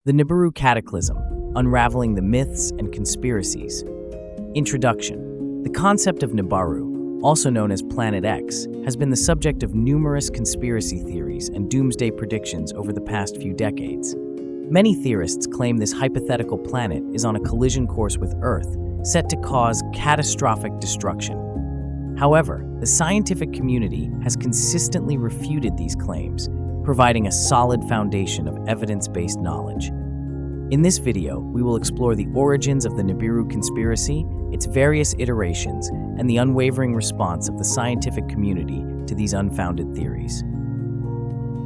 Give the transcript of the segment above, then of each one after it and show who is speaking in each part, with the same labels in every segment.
Speaker 1: The Nibiru Cataclysm, Unraveling the Myths and Conspiracies. Introduction. The concept of Nibiru, also known as Planet X, has been the subject of numerous conspiracy theories and doomsday predictions over the past few decades. Many theorists claim this hypothetical planet is on a collision course with Earth, set to cause catastrophic destruction. However, the scientific community has consistently refuted these claims, providing a solid foundation of evidence-based knowledge. In this video, we will explore the origins of the Nibiru conspiracy, its various iterations, and the unwavering response of the scientific community to these unfounded theories.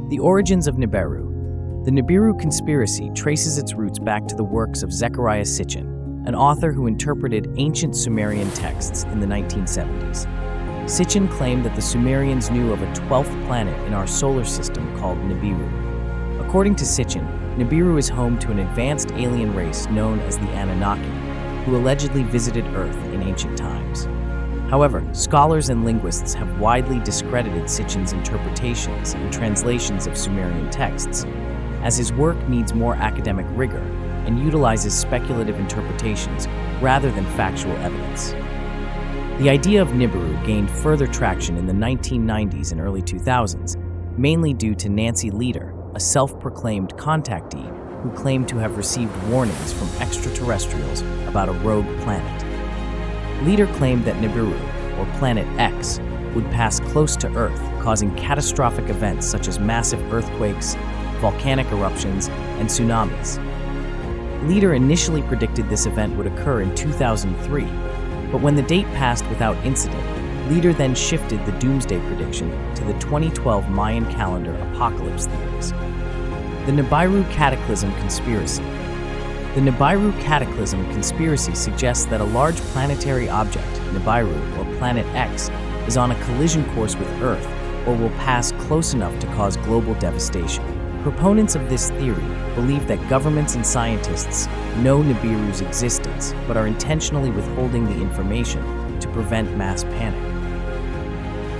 Speaker 1: The origins of Nibiru. The Nibiru conspiracy traces its roots back to the works of Zecharia Sitchin, an author who interpreted ancient Sumerian texts in the 1970s. Sitchin claimed that the Sumerians knew of a 12th planet in our solar system called Nibiru. According to Sitchin, Nibiru is home to an advanced alien race known as the Anunnaki, who allegedly visited Earth in ancient times. However, scholars and linguists have widely discredited Sitchin's interpretations and translations of Sumerian texts, as his work needs more academic rigor and utilizes speculative interpretations rather than factual evidence. The idea of Nibiru gained further traction in the 1990s and early 2000s, mainly due to Nancy Lieder, a self-proclaimed contactee who claimed to have received warnings from extraterrestrials about a rogue planet. Lieder claimed that Nibiru, or Planet X, would pass close to Earth, causing catastrophic events such as massive earthquakes, volcanic eruptions, and tsunamis. Lieder initially predicted this event would occur in 2003, but when the date passed without incident, Lieder then shifted the doomsday prediction to the 2012 Mayan calendar apocalypse theories. The Nibiru Cataclysm Conspiracy. The Nibiru Cataclysm Conspiracy suggests that a large planetary object, Nibiru, or Planet X, is on a collision course with Earth or will pass close enough to cause global devastation. Proponents of this theory believe that governments and scientists know Nibiru's existence but are intentionally withholding the information to prevent mass panic.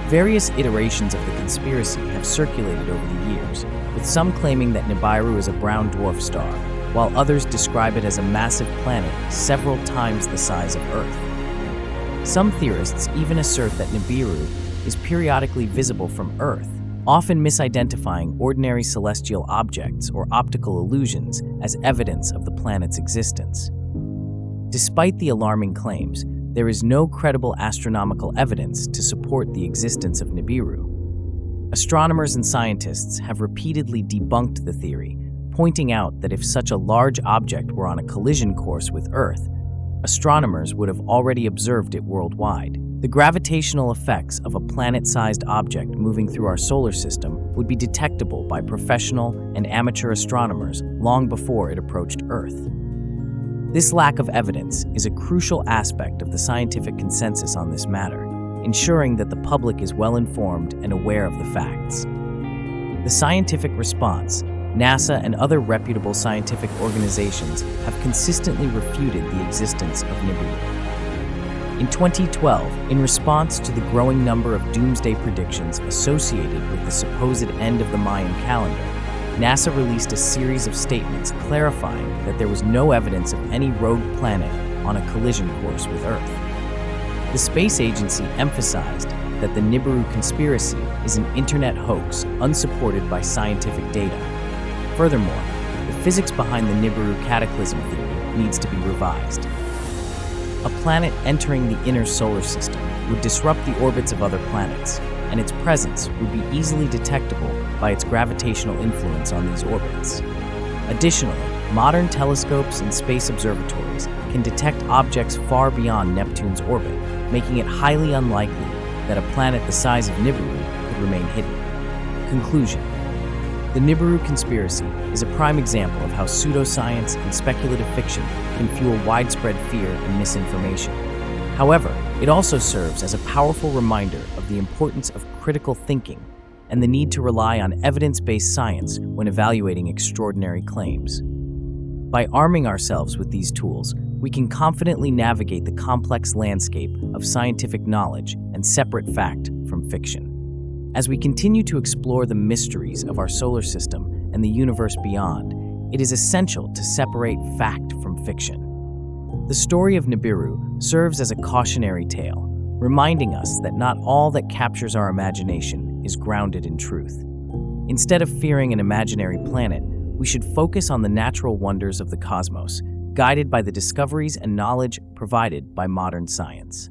Speaker 1: Various iterations of the conspiracy have circulated over the years, with some claiming that Nibiru is a brown dwarf star, while others describe it as a massive planet several times the size of Earth. Some theorists even assert that Nibiru is periodically visible from Earth, often misidentifying ordinary celestial objects or optical illusions as evidence of the planet's existence. Despite the alarming claims, there is no credible astronomical evidence to support the existence of Nibiru. Astronomers and scientists have repeatedly debunked the theory, pointing out that if such a large object were on a collision course with Earth, astronomers would have already observed it worldwide. The gravitational effects of a planet-sized object moving through our solar system would be detectable by professional and amateur astronomers long before it approached Earth. This lack of evidence is a crucial aspect of the scientific consensus on this matter, ensuring that the public is well informed and aware of the facts. The scientific response. NASA and other reputable scientific organizations have consistently refuted the existence of Nibiru. In 2012, in response to the growing number of doomsday predictions associated with the supposed end of the Mayan calendar, NASA released a series of statements clarifying that there was no evidence of any rogue planet on a collision course with Earth. The space agency emphasized that the Nibiru conspiracy is an internet hoax unsupported by scientific data. Furthermore, the physics behind the Nibiru cataclysm theory needs to be revised. A planet entering the inner solar system would disrupt the orbits of other planets, and its presence would be easily detectable by its gravitational influence on these orbits. Additionally, modern telescopes and space observatories can detect objects far beyond Neptune's orbit, making it highly unlikely that a planet the size of Nibiru could remain hidden. Conclusion. The Nibiru conspiracy is a prime example of how pseudoscience and speculative fiction can fuel widespread fear and misinformation. However, it also serves as a powerful reminder of the importance of critical thinking and the need to rely on evidence-based science when evaluating extraordinary claims. By arming ourselves with these tools, we can confidently navigate the complex landscape of scientific knowledge and separate fact from fiction. As we continue to explore the mysteries of our solar system and the universe beyond, it is essential to separate fact from fiction. The story of Nibiru serves as a cautionary tale, reminding us that not all that captures our imagination is grounded in truth. Instead of fearing an imaginary planet, we should focus on the natural wonders of the cosmos, guided by the discoveries and knowledge provided by modern science.